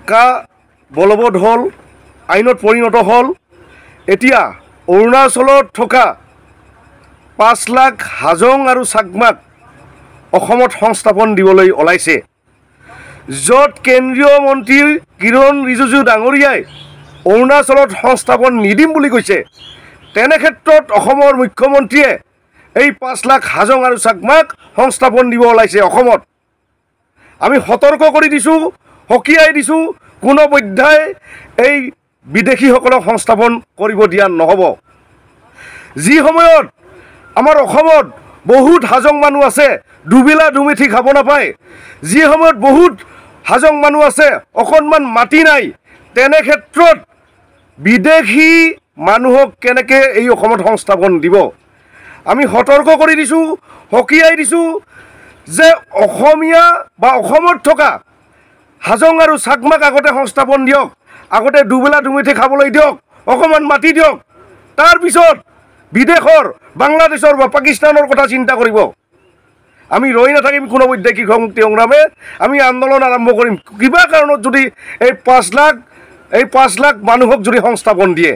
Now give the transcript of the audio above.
পাক্কা বলবৎ হ'ল, আইনত পৰিণত হ'ল। এতিয়া অৰুণাচলত থকা 5 লাখ হাজং আৰু চাকমাক অসমত সংস্থাপন দিবলৈ ওলাইছে, য'ত কেন্দ্ৰীয় মন্ত্ৰী কিৰণ ৰিজিজু ডাঙৰীয়াই অৰুণাচলত সংস্থাপন নিদিম বুলি কৈছে। তেনে ক্ষেত্ৰত অসমৰ মুখ্যমন্ত্ৰীয়ে এই 5 লাখ হাজং আৰু চাকমাক সংস্থাপন দিব ওলাইছে অসমত। আমি সতৰ্ক কৰি দিছোঁ, সকীয়াই দিছোঁ, কোনো পধ্যায় এই বিদেশীসকলক সংস্থাপন কৰিব দিয়া নহ'ব। যি সময়ত আমাৰ অসমত বহুত হাজং মানুহ আছে, দুবেলা দুমিঠি খাব নাপায়, যি সময়ত বহুত হাজং মানুহ আছে, অকণমান মাটি নাই, তেনে ক্ষেত্ৰত বিদেশী মানুহক কেনেকৈ এই অসমত সংস্থাপন দিব? আমি সতৰ্ক কৰি দিছোঁ, সকীয়াই দিছোঁ যে অসমীয়া বা অসমত থকা হাজং আৰু চাকমাক আগতে সংস্থাপন দিয়ক, আগতে দুবেলা দুমিঠি খাবলৈ দিয়ক, অকণমান মাটি দিয়ক, তাৰপিছত বিদেশৰ বাংলাদেশৰ বা পাকিস্তানৰ কথা চিন্তা কৰিব। আমি ৰৈ নাথাকিম কোনো পধ্যে কৃষক মুক্তি সংগ্ৰামে, আমি আন্দোলন আৰম্ভ কৰিম। কিবা কাৰণত যদি এই 5 লাখ মানুহক যদি সংস্থাপন দিয়ে